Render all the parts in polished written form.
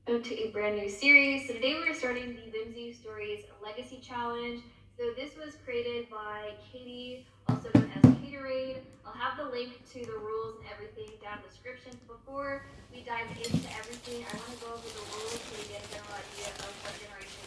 To a brand new series. So today we are starting the Whimsy Stories Legacy Challenge. So this was created by Katie, also known as Caterade. I'll have the link to the rules and everything down in the description. Before we dive into everything, I want to go over the rules so we get a general idea of what generation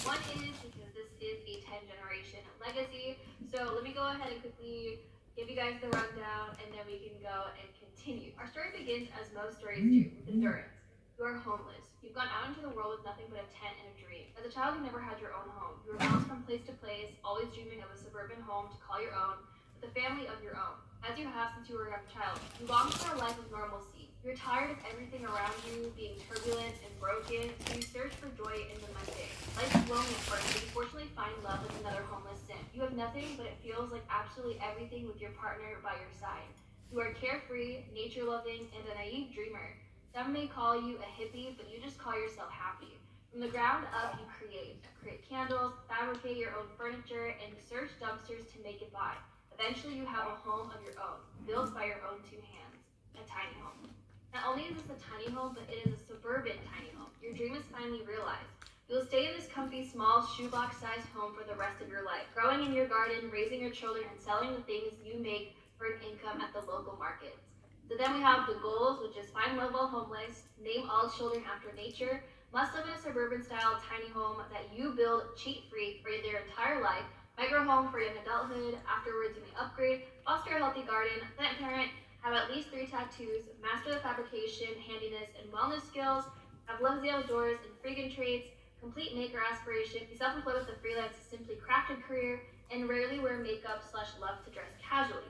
one is, because this is a 10 generation legacy. So let me go ahead and quickly give you guys the rundown and then we can go and continue. Our story begins as most stories do, with endurance. You are homeless. You've gone out into the world with nothing but a tent and a dream. As a child, you never had your own home. You were bounced from place to place, always dreaming of a suburban home to call your own, with a family of your own, as you have since you were a young child. You long for a life of normalcy. You're tired of everything around you being turbulent and broken, so you search for joy in the mundane. Life is lonely at first, but you fortunately find love with another homeless sim. You have nothing, but it feels like absolutely everything with your partner by your side. You are carefree, nature-loving, and a naive dreamer. Some may call you a hippie, but you just call yourself happy. From the ground up, you create candles, fabricate your own furniture, and search dumpsters to make it by. Eventually, you have a home of your own, built by your own two hands, a tiny home. Not only is this a tiny home, but it is a suburban tiny home. Your dream is finally realized. You will stay in this comfy, small, shoebox-sized home for the rest of your life, growing in your garden, raising your children, and selling the things you make for an income at the local markets. So then we have the goals, which is find love while homeless, name all children after nature, must live in a suburban style tiny home that you build cheat free for their entire life, micro home for young adulthood, afterwards you may upgrade, foster a healthy garden, plant parent, have at least 3 tattoos, master the fabrication, handiness, and wellness skills, have loves the outdoors and freegan traits, complete maker aspiration, be self-employed with a freelance, simply crafted career, and rarely wear makeup slash love to dress casually.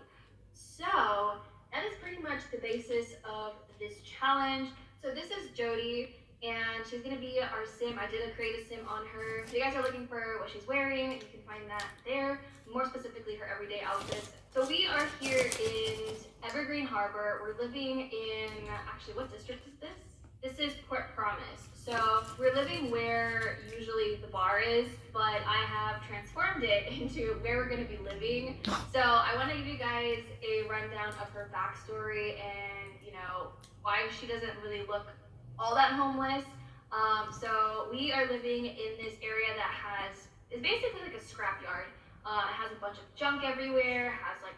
So that is pretty much the basis of this challenge. So this is Jody, and she's gonna be our sim. I did create a sim on her. So you guys are looking for what she's wearing, you can find that there. More specifically, her everyday outfits. So we are here in Evergreen Harbor. We're living in, actually, what district is this? This is Port Promise. So we're living where usually the bar is, but I have transformed it into where we're going to be living. So I want to give you guys a rundown of her backstory and, why she doesn't really look all that homeless. So we are living in this area that is basically like a scrapyard. It has a bunch of junk everywhere, has like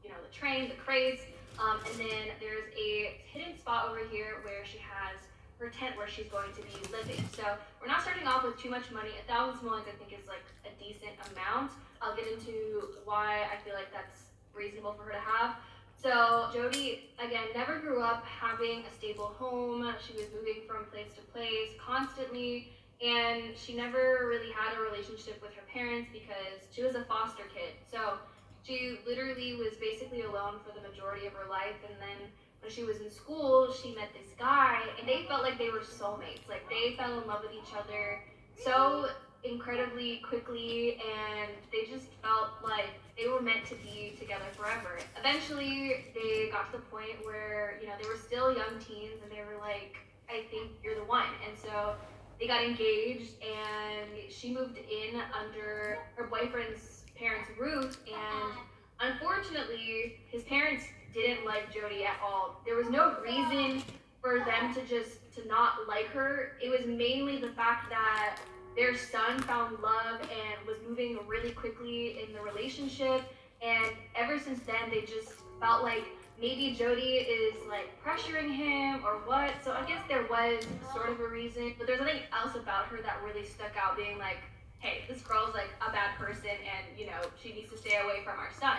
the train, the crates, and then there's a hidden spot over here where she has her tent where she's going to be living. So we're not starting off with too much money. 1,000 simoleons I think is like a decent amount. I'll get into why I feel like that's reasonable for her to have. So Jody, again, never grew up having a stable home. She was moving from place to place constantly, and she never really had a relationship with her parents because she was a foster kid. So she literally was basically alone for the majority of her life, and then when she was in school, she met this guy, and they felt like they were soulmates. Like they fell in love with each other so incredibly quickly, and they just felt like they were meant to be together forever. Eventually, they got to the point where they were still young teens, and they were like, "I think you're the one." And so they got engaged, and she moved in under her boyfriend's parents' roof, and unfortunately, his parents didn't like Jody at all. There was no reason for them to not like her. It was mainly the fact that their son found love and was moving really quickly in the relationship, and ever since then they just felt like maybe Jody is like pressuring him or what. So I guess there was sort of a reason, but there's nothing else about her that really stuck out, being like, hey, this girl's like a bad person and she needs to stay away from our son.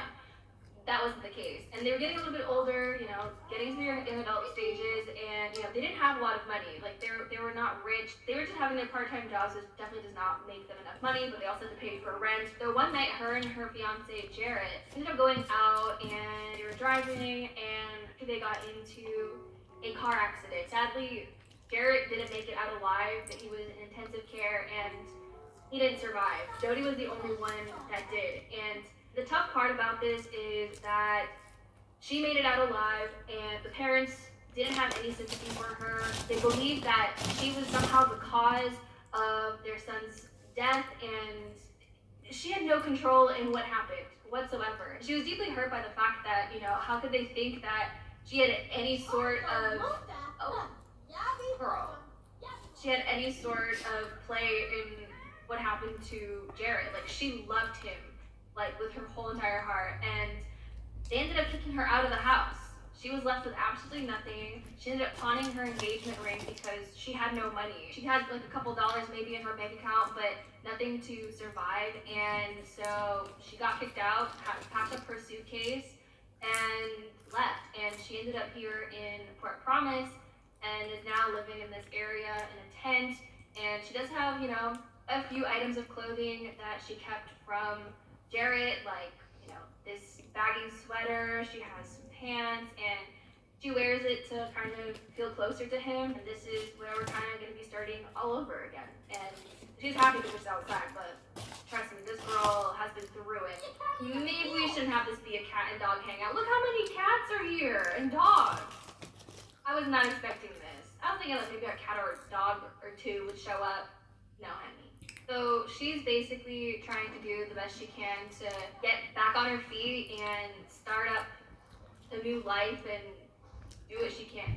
That wasn't the case. And they were getting a little bit older, getting to their young adult stages, and they didn't have a lot of money. Like they were not rich. They were just having their part-time jobs, which definitely does not make them enough money, but they also had to pay for rent. So one night, her and her fiance Jarrett ended up going out, and they were driving, and they got into a car accident. Sadly, Jarrett didn't make it out alive. He was in intensive care, and he didn't survive. Jody was the only one that did. And the tough part about this is that she made it out alive, and the parents didn't have any sympathy for her. They believed that she was somehow the cause of their son's death, and she had no control in what happened whatsoever. She was deeply hurt by the fact that, how could they think that she had any sort of. Oh, girl. she had any sort of play in what happened to Jared. Like, she loved him, like, with her whole entire heart, and they ended up kicking her out of the house. She was left with absolutely nothing. She ended up pawning her engagement ring because she had no money. She had like a couple dollars maybe in her bank account, but nothing to survive. And so she got kicked out, packed up her suitcase, and left. And she ended up here in Port Promise and is now living in this area in a tent. And she does have, you know, a few items of clothing that she kept from Jarrett, like, you know, this baggy sweater. She has some pants, and she wears it to kind of feel closer to him. And this is where we're kind of going to be starting all over again. And she's happy that it's outside, but trust me, this girl has been through it. Maybe we shouldn't have this be a cat and dog hangout. Look how many cats are here and dogs. I was not expecting this. I was thinking that maybe a cat or a dog or two would show up. No, honey. So she's basically trying to do the best she can to get back on her feet and start up a new life and do what she can.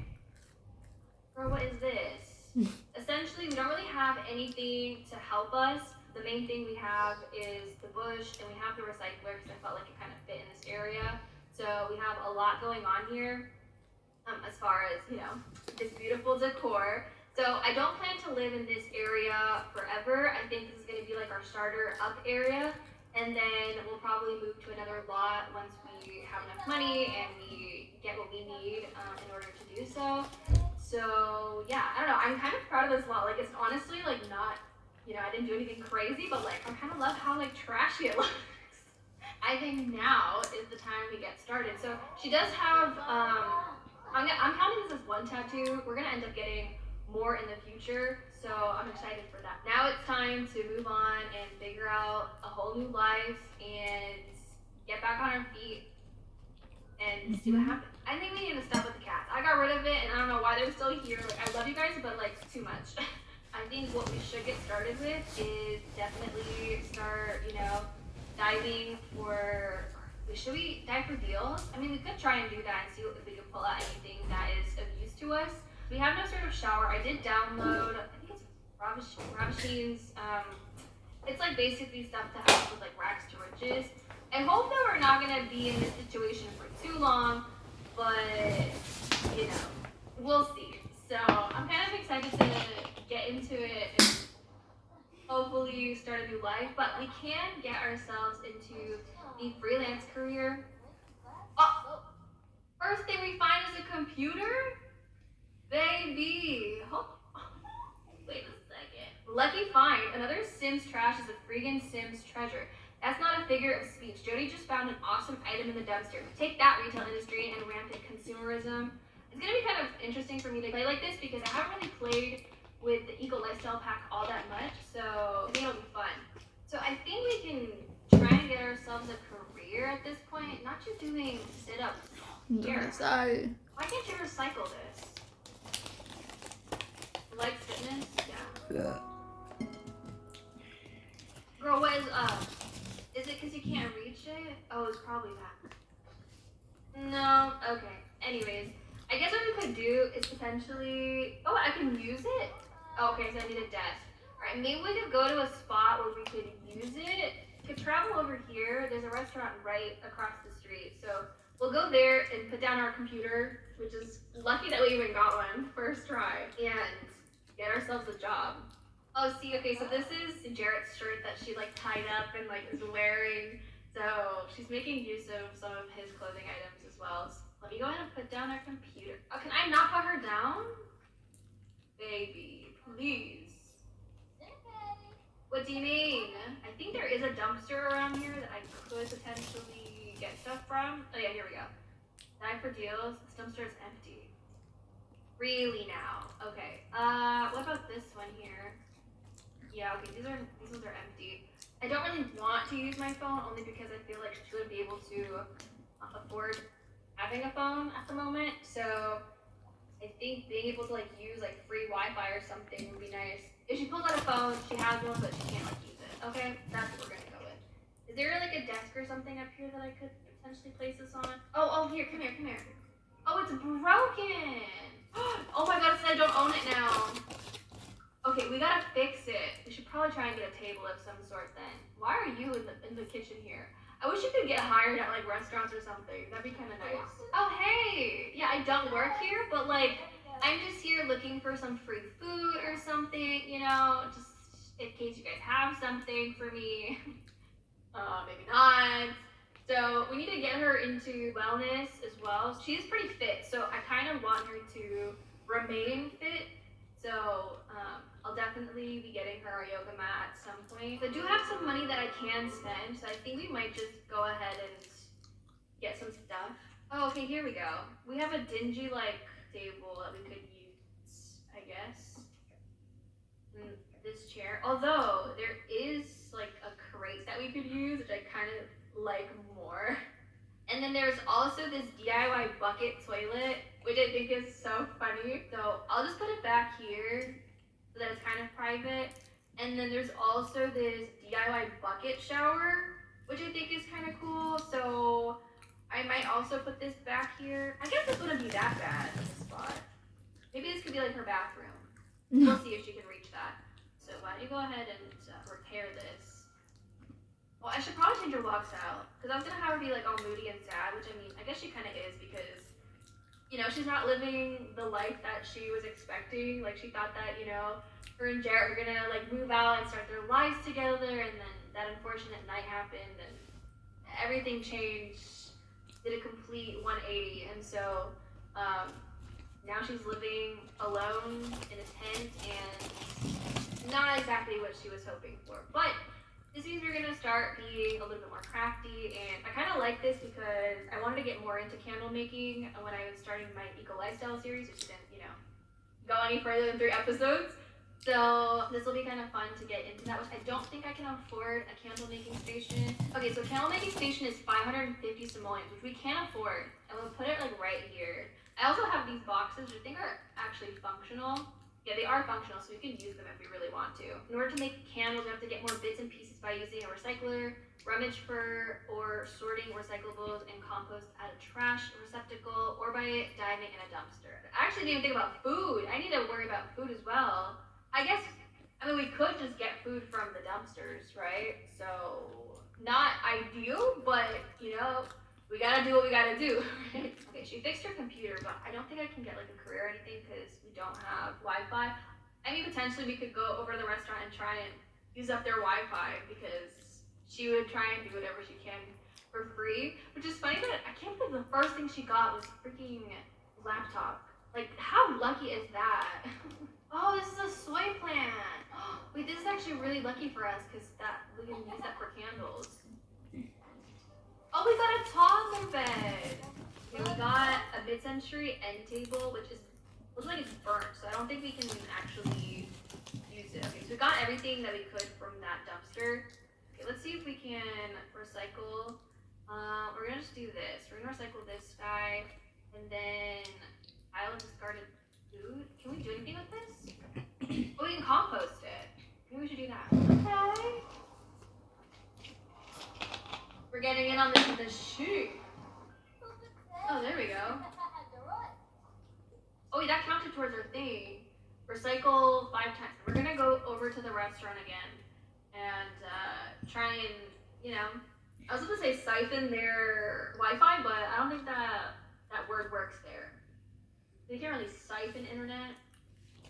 Girl, what is this? Essentially, we don't really have anything to help us. The main thing we have is the bush, and we have the recycler because I felt like it kind of fit in this area. So we have a lot going on here as far as, you know, this beautiful decor. So I don't plan to live in this area forever. I think this is going to be like our starter up area, and then we'll probably move to another lot once we have enough money and we get what we need in order to do so. So yeah, I don't know. I'm kind of proud of this lot. Like, it's honestly like not, you know, I didn't do anything crazy, but like I kind of love how like trashy it looks. I think now is the time we get started. So she does have, I'm counting this as one tattoo. We're gonna end up getting more in the future, so I'm excited for that. Now it's time to move on and figure out a whole new life and get back on our feet and see what happens. I think we need to stop with the cats. I got rid of it, and I don't know why they're still here. Like, I love you guys, but like too much. I think what we should get started with is definitely start, you know, diving for. Should we dive for deals? I mean, we could try and do that and see if we can pull out anything that is of use to us. We have no sort of shower. I did download, I think it's Ravisheen's, it's like basically stuff to help with like rags to riches. I hope that we're not gonna be in this situation for too long, but you know, we'll see. So I'm kind of excited to get into it and hopefully start a new life, but we can get ourselves into the freelance career. Oh, first thing we find is a computer? Baby, wait a second. Lucky find, another Sims trash is a friggin' Sims treasure. That's not a figure of speech. Jody just found an awesome item in the dumpster. Take that, retail industry and rampant consumerism. It's gonna be kind of interesting for me to play like this because I haven't really played with the Eco Lifestyle Pack all that much, so I think it'll be fun. So I think we can try and get ourselves a career at this point. Not just doing sit-ups here. Why can't you recycle this? Like fitness? Yeah. Girl, what is up? Is it because you can't reach it? Oh, it's probably that. No, okay. Anyways, I guess what we could do is potentially, oh, I can use it? Oh, okay, so I need a desk. Alright, maybe we could go to a spot where we could use it. We could travel over here. There's a restaurant right across the street. So we'll go there and put down our computer, which is lucky that we even got one first try, and get ourselves a job. Oh, see, okay, so this is Jarrett's shirt that she like tied up and like is wearing. So she's making use of some of his clothing items as well. So let me go ahead and put down our computer. Oh, can I not put her down? Baby, please. What do you mean? I think there is a dumpster around here that I could potentially get stuff from. Oh yeah, here we go. Dive for deals. This dumpster is empty. Really now? Okay. What about this one here? Yeah, okay, these ones are empty. I don't really want to use my phone only because I feel like she wouldn't be able to afford having a phone at the moment. So I think being able to like use like free Wi-Fi or something would be nice. If she pulls out a phone, she has one, but she can't like use it. Okay, that's what we're gonna go with. Is there like a desk or something up here that I could potentially place this on? Oh, here, come here. Oh, it's broken. Oh my god, it said I don't own it now. probably try and get a table of some sort then. Why are you in the kitchen here? I wish you could get hired at like restaurants or something. That'd be kind of nice. Oh, hey. Yeah, I don't work here, but like I'm just here looking for some free food or something, you know, just in case you guys have something for me. Maybe not. So we need to get her into wellness as well. She's pretty fit, so I kind of want her to remain fit. So I'll definitely be getting her a yoga mat at some point. I do have some money that I can spend, so I think we might just go ahead and get some stuff. Oh, okay, here we go. We have a dingy like table that we could use, I guess. And this chair, although there is like a crate that we could use, which I kind of like more. And then there's also this DIY bucket toilet, which I think is so funny. So I'll just put it back here so that it's kind of private. And then there's also this DIY bucket shower, which I think is kind of cool. So I might also put this back here. I guess this wouldn't be that bad of a spot. Maybe this could be like her bathroom. We'll see if she can reach that. So why don't you go ahead and repair this. Well, I should probably change her walk style, because I was going to have her be like all moody and sad, which I mean, I guess she kind of is, because, you know, she's not living the life that she was expecting. Like, she thought that, you know, her and Jarrett were going to like move out and start their lives together, and then that unfortunate night happened, and everything changed, did a complete 180, and so now she's living alone in a tent, and not exactly what she was hoping for. But this means we're gonna start being a little bit more crafty, and I kind of like this because I wanted to get more into candle making when I was starting my eco lifestyle series, which didn't, you know, go any further than 3 episodes. So this will be kind of fun to get into that, which I don't think I can afford a candle making station. Okay, so candle making station is 550 simoleons, which we can't afford, and we'll put it like right here. I also have these boxes, which I think are actually functional. Yeah, they are functional, so we can use them if we really want to. In order to make candles, we have to get more bits and pieces by using a recycler, rummage for or sorting recyclables and compost at a trash receptacle, or by diving in a dumpster. I actually didn't even think about food. I need to worry about food as well. I guess, I mean, we could just get food from the dumpsters, right? So, not ideal, but, you know, we gotta do what we gotta do, right? Okay, she fixed her computer, but I don't think I can get like a career or anything because we don't have Wi-Fi. I mean, potentially we could go over to the restaurant and try and use up their Wi-Fi because she would try and do whatever she can for free, which is funny that I can't believe the first thing she got was a freaking laptop. Like, how lucky is that? Oh, this is a soy plant. Wait, this is actually really lucky for us because that we can use that for candles. Oh, we got a toddler bed. Okay, we got a mid-century end table, which is looks like it's burnt, so I don't think we can actually use it. Okay, so we got everything that we could from that dumpster. Okay, let's see if we can recycle. We're gonna just do this. We're gonna recycle this guy, and then pile of discarded food. Can we do anything with this? Oh, we can compost it. Maybe we should do that. Okay. We're getting in on this with the shoe. Oh, there we go. Oh, wait, that counted towards our thing. Recycle 5 times. We're gonna go over to the restaurant again and try and, you know, I was gonna say siphon their Wi-Fi, but I don't think that word works there. They can't really siphon internet.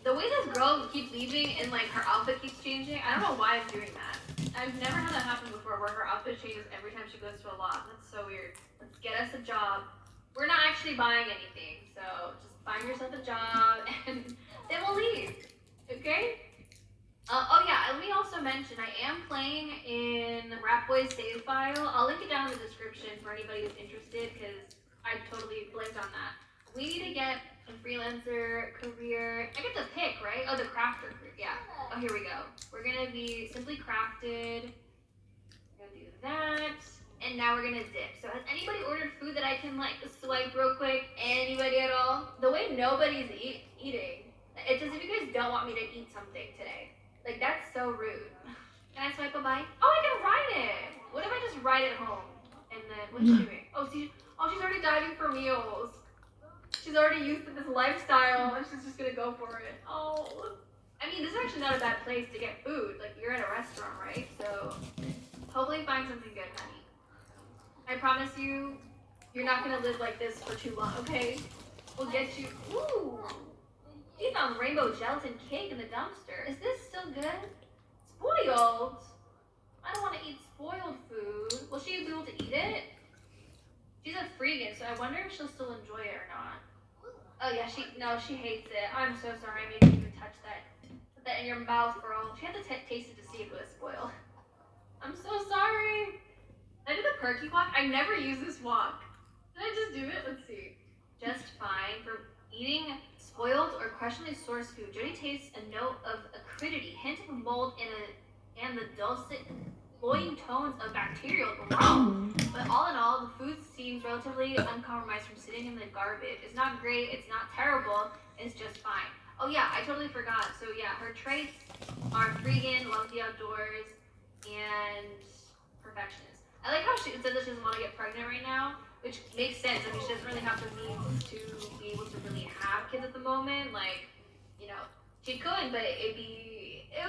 The way this girl keeps leaving and like her outfit keeps changing, I don't know why I'm doing that. I've never had that happen before where her outfit changes every time she goes to a lot. That's so weird. Let's get us a job. We're not actually buying anything, so just find yourself a job and then we'll leave. Okay? Oh yeah, let me also mention I am playing in Rat Boy's save file. I'll link it down in the description for anybody who's interested because I totally blanked on that. We need to get a freelancer career. I get to pick, right? Oh, the crafter career. Yeah. Oh, here we go. We're gonna be simply crafted. We're gonna do that. And now we're gonna dip. So has anybody ordered food that I can like swipe real quick? Anybody at all? The way nobody's eating, it's as if you guys don't want me to eat something today. Like that's so rude. Can I swipe a bite? Oh, I can ride it. What if I just ride it home? And then what's she doing? Oh, she's already diving for meals. She's already used to this lifestyle and she's just gonna go for it. Oh. I mean, this is actually not a bad place to get food. Like, you're at a restaurant, right? So, hopefully find something good, honey. I promise you, you're not gonna live like this for too long, okay? We'll get you. Ooh! She found rainbow gelatin cake in the dumpster. Is this still good? Spoiled? I don't want to eat spoiled food. Will she be able to eat it? She's a freegan, so I wonder if she'll still enjoy it or not. Oh yeah, she hates it. I'm so sorry I made you even touch that. Put that in your mouth, girl. She had to taste it to see if it was spoiled. I'm so sorry. Did I do the perky walk? I never use this walk. Did I just do it? Let's see. Just fine for eating spoiled or questionably sourced food. Jody tastes a note of acridity, hint of mold, and the dulcet, cloying tones of bacterial growth. But all in all, the food seems relatively uncompromised from sitting in the garbage. It's not great, it's not terrible, it's just fine. Oh yeah, I totally forgot. So yeah, her traits are freegan, loves the outdoors, and perfectionist. I like how she said that she doesn't want to get pregnant right now, which makes sense. I mean, she doesn't really have the means to be able to really have kids at the moment. Like, you know, she could, but it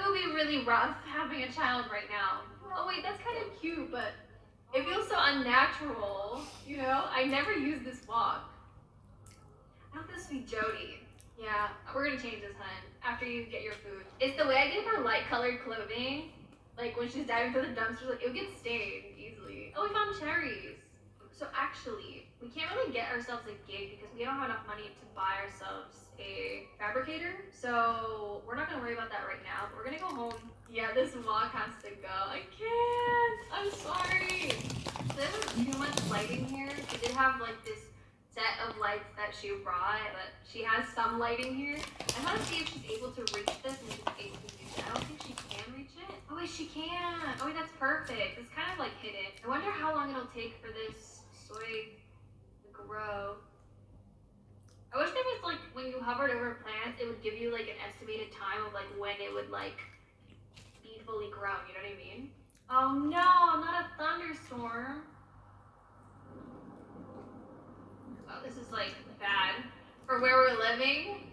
would be really rough having a child right now. Oh wait, that's kind of cute, but it feels so unnatural. You know, I never use this walk. I want this to be Jody. Yeah, we're gonna change this, hun. After you get your food. It's the way I give her light colored clothing. Like when she's diving through the dumpsters, like it would get stained easily. Oh, we found cherries. So actually, we can't really get ourselves a gig because we don't have enough money to buy ourselves a fabricator. So we're not gonna worry about that right now. But we're gonna go home. Yeah, this walk has to go. I can't. I'm sorry. There was too much lighting here. She did have like this set of lights that she brought, but she has some lighting here. I want to see if she's able to reach this and she's able to do that. I don't think she can reach it. Oh wait, she can. Oh wait, that's perfect. It's kind of like hidden. I wonder how long it'll take for this soy to grow. I wish there was like when you hovered over plants, it would give you like an estimated time of like when it would like be fully grown. You know what I mean? Oh no, not a thunderstorm. Oh, this is like bad for where we're living.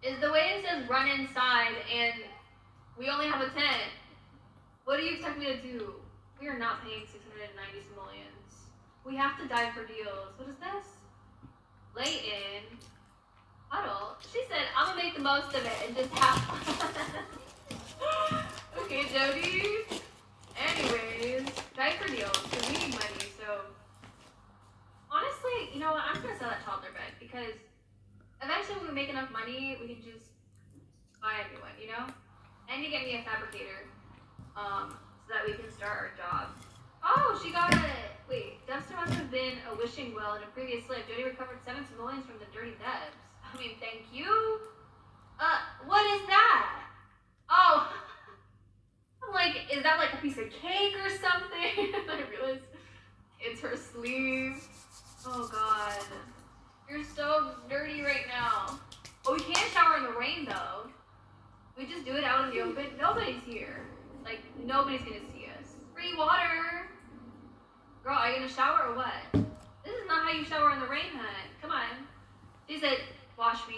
Is the way it says run inside and we only have a tent. What do you expect me to do? We are not paying 690 simoleons. We have to dive for deals. What is this? Lay in. Huddle. She said, I'm gonna make the most of it and just have Okay, Jody. Anyways, dive for deals. Because we need money, so honestly, you know what? I'm gonna sell that toddler bed because eventually when we make enough money, we can just buy a new one, you know? And you get me a fabricator, so that we can start our job. Oh, she got it. Wait, dumpster must have been a wishing well in a previous life. Jody recovered 7 simoleons from the dirty debts. I mean, thank you. What is that? Oh, I'm like, is that like a piece of cake or something? I realized it's her sleeve. Oh God, you're so dirty right now. Oh, we can't shower in the rain though. We just do it out in the open. Nobody's here. Like, nobody's gonna see us. Free water. Girl, are you gonna shower or what? This is not how you shower in the rain, hun. Come on. She said, wash me.